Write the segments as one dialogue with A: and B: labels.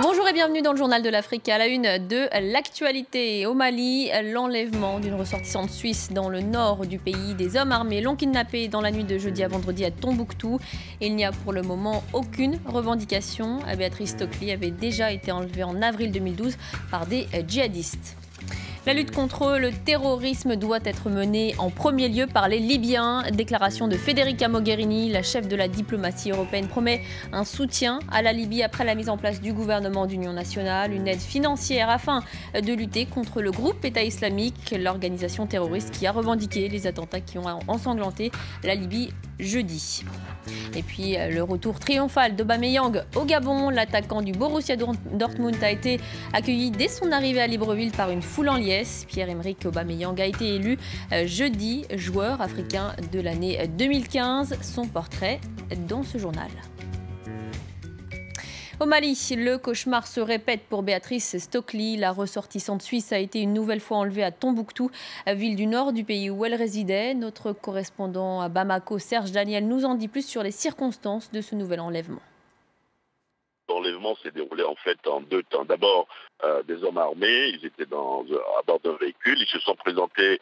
A: Bonjour et bienvenue dans le journal de l'Afrique. À la une de l'actualité au Mali, l'enlèvement d'une ressortissante suisse dans le nord du pays. Des hommes armés l'ont kidnappée dans la nuit de jeudi à vendredi à Tombouctou. Il n'y a pour le moment aucune revendication. Béatrice Stockley avait déjà été enlevée en avril 2012 par des djihadistes. La lutte contre le terrorisme doit être menée en premier lieu par les Libyens. Déclaration de Federica Mogherini, la chef de la diplomatie européenne, promet un soutien à la Libye après la mise en place du gouvernement d'union nationale, une aide financière afin de lutter contre le groupe État islamique, l'organisation terroriste qui a revendiqué les attentats qui ont ensanglanté la Libye jeudi. Et puis le retour triomphal d'Aubameyang au Gabon. L'attaquant du Borussia Dortmund a été accueilli dès son arrivée à Libreville par une foule en liesse. Pierre-Emerick Aubameyang a été élu jeudi joueur africain de l'année 2015. Son portrait dans ce journal. Au Mali, le cauchemar se répète pour Béatrice Stockley. La ressortissante suisse a été une nouvelle fois enlevée à Tombouctou, ville du nord du pays où elle résidait. Notre correspondant à Bamako, Serge Daniel, nous en dit plus sur les circonstances de ce nouvel enlèvement.
B: L'enlèvement s'est déroulé en fait en deux temps. D'abord, des hommes armés, ils étaient à bord d'un véhicule. Ils se sont présentés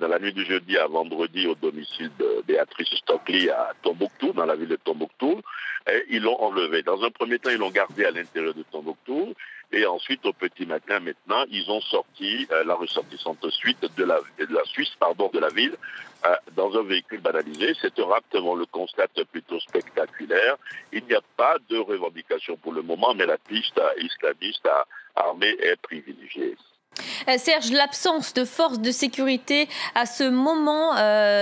B: dans la nuit du jeudi à vendredi au domicile de Béatrice Stockley à Tombouctou, dans la ville de Tombouctou. Et ils l'ont enlevé. Dans un premier temps, ils l'ont gardé à l'intérieur de Tombouctou. Et ensuite, au petit matin, maintenant, ils ont sorti la ressortissante suisse de la ville, dans un véhicule banalisé. Cet raptement, on le constate, plutôt spectaculaire. Il n'y a pas de revendication pour le moment, mais la piste islamiste armée est privilégiée.
A: Serge, l'absence de forces de sécurité à ce moment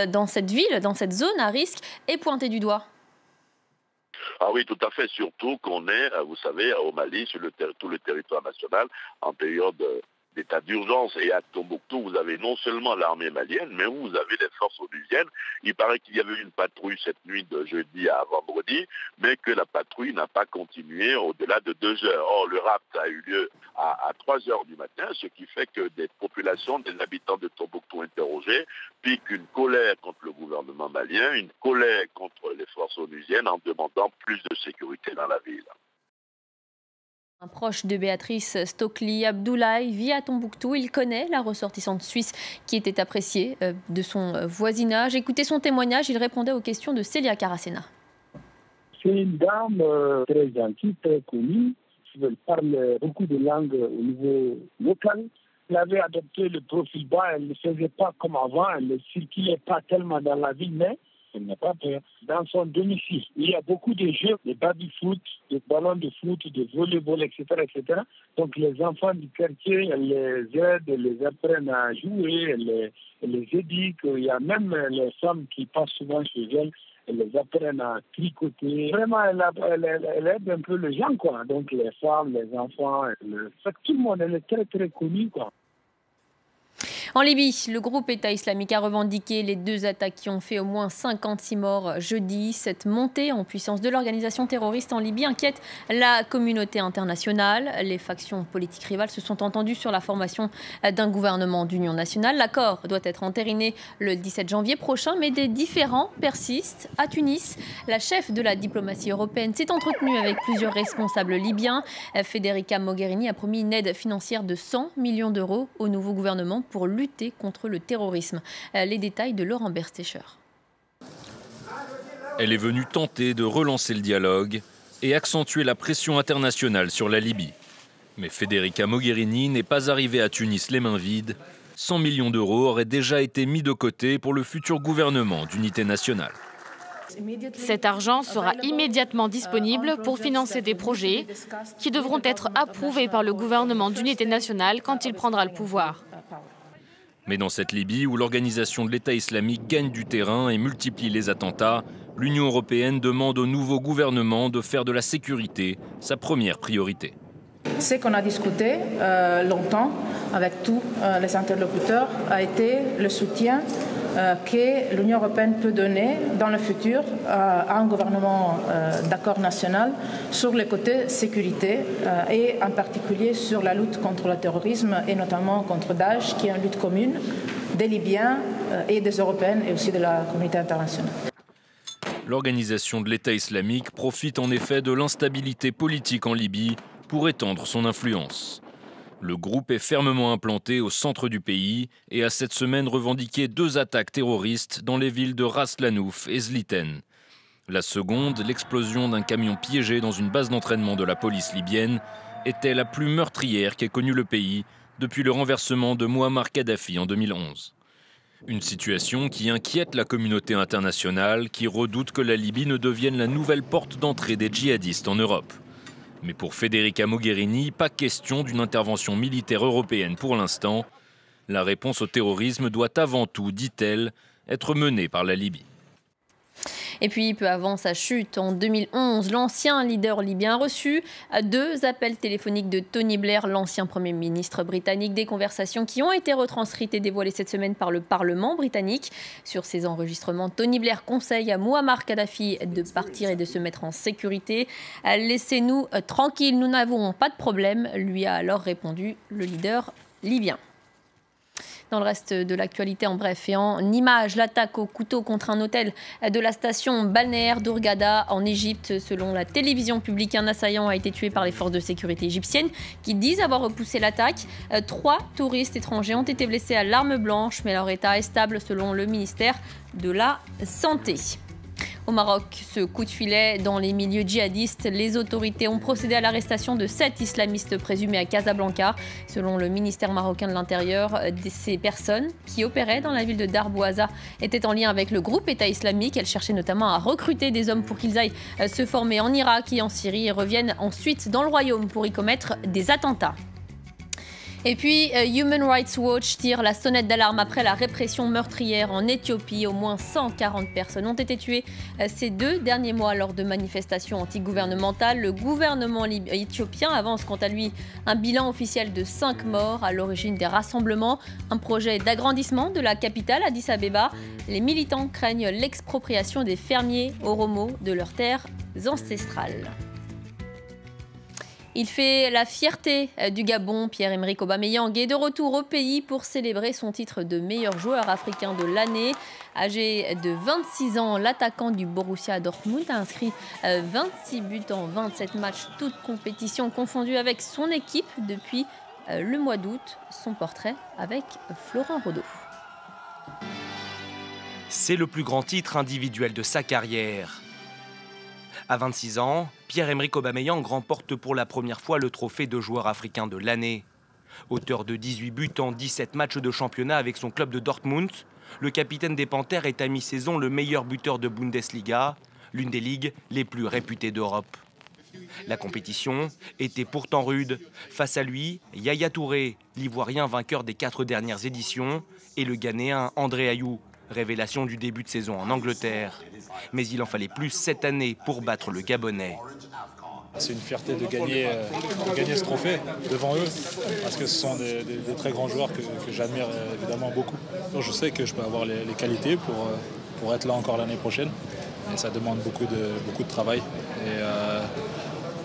A: dans cette ville, dans cette zone à risque, est pointée du doigt.
B: Ah oui, tout à fait, surtout qu'on est, vous savez, au Mali, sur tout le territoire national, en période d'état d'urgence. Et à Tombouctou, vous avez non seulement l'armée malienne, mais vous avez les forces onusiennes. Il paraît qu'il y avait une patrouille cette nuit de jeudi à vendredi, mais que la patrouille n'a pas continué au-delà de 2 heures. Or, le rapt a eu lieu à 3 heures du matin, ce qui fait que des populations, des habitants de Tombouctou interrogés, piquent une colère contre le gouvernement malien, une colère contre les forces onusiennes en demandant plus de sécurité dans la ville.
A: Un proche de Béatrice Stockley, Abdoulaye, vit à Tombouctou. Il connaît la ressortissante suisse qui était appréciée de son voisinage. Écoutez son témoignage, il répondait aux questions de Célia Caracena.
C: C'est une dame très gentille, très connue. Elle parle beaucoup de langues au niveau local. Elle avait adopté le profil bas, elle ne faisait pas comme avant, elle ne circulait pas tellement dans la ville, mais elle n'a pas peur. Dans son domicile, il y a beaucoup de jeux, de baby-foot, de ballons de foot, de volleyball, etc., etc. Donc les enfants du quartier, elle les aide, elle les apprennent à jouer, elle les éduque. Il y a même les femmes qui passent souvent chez elles, elles les apprennent à tricoter. Vraiment, elle aide un peu les gens, quoi. Donc les femmes, les enfants, tout le monde, elle est très, très connue, quoi.
A: En Libye, le groupe État islamique a revendiqué les 2 attaques qui ont fait au moins 56 morts jeudi. Cette montée en puissance de l'organisation terroriste en Libye inquiète la communauté internationale. Les factions politiques rivales se sont entendues sur la formation d'un gouvernement d'union nationale. L'accord doit être entériné le 17 janvier prochain, mais des différends persistent. À Tunis, la chef de la diplomatie européenne s'est entretenue avec plusieurs responsables libyens. Federica Mogherini a promis une aide financière de 100 millions d'euros au nouveau gouvernement pour lutter contre le terrorisme. Les détails de Laurent Berstecher.
D: Elle est venue tenter de relancer le dialogue et accentuer la pression internationale sur la Libye. Mais Federica Mogherini n'est pas arrivée à Tunis les mains vides. 100 millions d'euros auraient déjà été mis de côté pour le futur gouvernement d'unité nationale.
E: Cet argent sera immédiatement disponible pour financer des projets qui devront être approuvés par le gouvernement d'unité nationale quand il prendra le pouvoir.
D: Mais dans cette Libye où l'organisation de l'État islamique gagne du terrain et multiplie les attentats, l'Union européenne demande au nouveau gouvernement de faire de la sécurité sa première priorité.
F: Ce qu'on a discuté longtemps avec tous les interlocuteurs a été le soutien que l'Union européenne peut donner dans le futur à un gouvernement d'accord national sur le côté sécurité et en particulier sur la lutte contre le terrorisme et notamment contre Daesh, qui est une lutte commune des Libyens et des Européennes et aussi de la communauté internationale.
D: L'organisation de l'État islamique profite en effet de l'instabilité politique en Libye pour étendre son influence. Le groupe est fermement implanté au centre du pays et a cette semaine revendiqué 2 attaques terroristes dans les villes de Ras Lanouf et Zliten. La seconde, l'explosion d'un camion piégé dans une base d'entraînement de la police libyenne, était la plus meurtrière qu'ait connue le pays depuis le renversement de Mouammar Kadhafi en 2011. Une situation qui inquiète la communauté internationale, qui redoute que la Libye ne devienne la nouvelle porte d'entrée des djihadistes en Europe. Mais pour Federica Mogherini, pas question d'une intervention militaire européenne pour l'instant. La réponse au terrorisme doit avant tout, dit-elle, être menée par la Libye.
A: Et puis, peu avant sa chute en 2011, l'ancien leader libyen a reçu 2 appels téléphoniques de Tony Blair, l'ancien Premier ministre britannique. Des conversations qui ont été retranscrites et dévoilées cette semaine par le Parlement britannique. Sur ces enregistrements, Tony Blair conseille à Mouammar Kadhafi de partir et de se mettre en sécurité. « Laissez-nous tranquilles, nous n'avons pas de problème », lui a alors répondu le leader libyen. Dans le reste de l'actualité, en bref et en images, l'attaque au couteau contre un hôtel de la station balnéaire d'Hurghada en Égypte. Selon la télévision publique, un assaillant a été tué par les forces de sécurité égyptiennes qui disent avoir repoussé l'attaque. 3 touristes étrangers ont été blessés à l'arme blanche, mais leur état est stable selon le ministère de la Santé. Au Maroc, ce coup de filet dans les milieux djihadistes, les autorités ont procédé à l'arrestation de 7 islamistes présumés à Casablanca. Selon le ministère marocain de l'Intérieur, ces personnes qui opéraient dans la ville de Darbouzah étaient en lien avec le groupe État islamique. Elles cherchaient notamment à recruter des hommes pour qu'ils aillent se former en Irak et en Syrie et reviennent ensuite dans le royaume pour y commettre des attentats. Et puis, Human Rights Watch tire la sonnette d'alarme après la répression meurtrière en Éthiopie. Au moins 140 personnes ont été tuées ces 2 derniers mois lors de manifestations antigouvernementales. Le gouvernement éthiopien avance quant à lui un bilan officiel de 5 morts à l'origine des rassemblements. Un projet d'agrandissement de la capitale, Addis Abeba. Les militants craignent l'expropriation des fermiers oromos de leurs terres ancestrales. Il fait la fierté du Gabon. Pierre-Emerick Aubameyang est de retour au pays pour célébrer son titre de meilleur joueur africain de l'année. Âgé de 26 ans, l'attaquant du Borussia Dortmund a inscrit 26 buts en 27 matchs, toutes compétitions confondues avec son équipe depuis le mois d'août. Son portrait avec Florent Rodeau.
G: C'est le plus grand titre individuel de sa carrière. À 26 ans, Pierre-Emerick Aubameyang remporte pour la première fois le trophée de joueur africain de l'année. Auteur de 18 buts en 17 matchs de championnat avec son club de Dortmund, le capitaine des Panthères est à mi-saison le meilleur buteur de Bundesliga, l'une des ligues les plus réputées d'Europe. La compétition était pourtant rude. Face à lui, Yaya Touré, l'Ivoirien vainqueur des 4 dernières éditions, et le Ghanéen André Ayou, révélation du début de saison en Angleterre. Mais il en fallait plus cette année pour battre le Gabonais.
H: C'est une fierté de gagner ce trophée devant eux, parce que ce sont des très grands joueurs que j'admire évidemment beaucoup. Donc je sais que je peux avoir les qualités pour être là encore l'année prochaine. Et ça demande beaucoup de travail et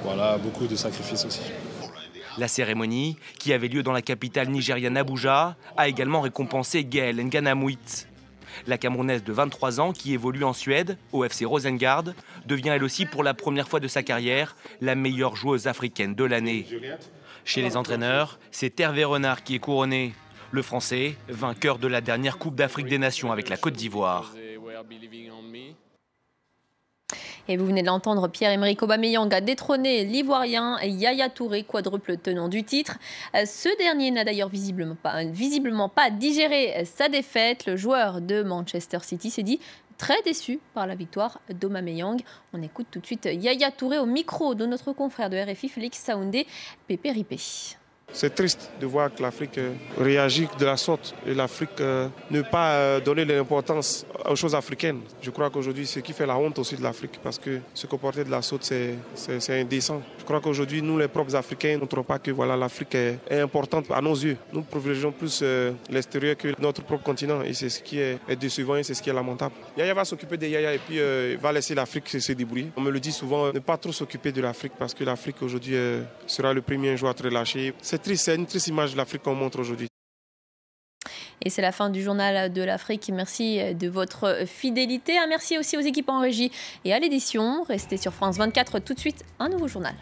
H: voilà, beaucoup de sacrifices aussi.
G: La cérémonie, qui avait lieu dans la capitale nigériane Abuja, a également récompensé Gaël Nganamouit. La Camerounaise de 23 ans, qui évolue en Suède, au FC Rosengard, devient elle aussi pour la première fois de sa carrière la meilleure joueuse africaine de l'année. Chez les entraîneurs, c'est Hervé Renard qui est couronné. Le Français, vainqueur de la dernière Coupe d'Afrique des Nations avec la Côte d'Ivoire.
A: Et vous venez de l'entendre, Pierre-Emerick Aubameyang a détrôné l'Ivoirien Yaya Touré, quadruple tenant du titre. Ce dernier n'a d'ailleurs visiblement pas digéré sa défaite. Le joueur de Manchester City s'est dit très déçu par la victoire d'Aubameyang. On écoute tout de suite Yaya Touré au micro de notre confrère de RFI, Félix Saoundé, Pépé Ripé.
I: C'est triste de voir que l'Afrique réagit de la sorte et l'Afrique ne pas donner l'importance aux choses africaines. Je crois qu'aujourd'hui, ce qui fait la honte aussi de l'Afrique, parce que se comporter de la sorte, c'est indécent. Je crois qu'aujourd'hui, nous, les propres Africains, ne trouvons pas que voilà, l'Afrique est importante à nos yeux. Nous privilégions plus l'extérieur que notre propre continent et c'est ce qui est décevant et c'est ce qui est lamentable. Yaya va s'occuper de Yaya et puis va laisser l'Afrique se débrouiller. On me le dit souvent, ne pas trop s'occuper de l'Afrique parce que l'Afrique aujourd'hui sera le premier joueur à être relâché. C'est une triste image de l'Afrique qu'on montre aujourd'hui.
A: Et c'est la fin du journal de l'Afrique. Merci de votre fidélité. Un merci aussi aux équipes en régie et à l'édition. Restez sur France 24 tout de suite, un nouveau journal.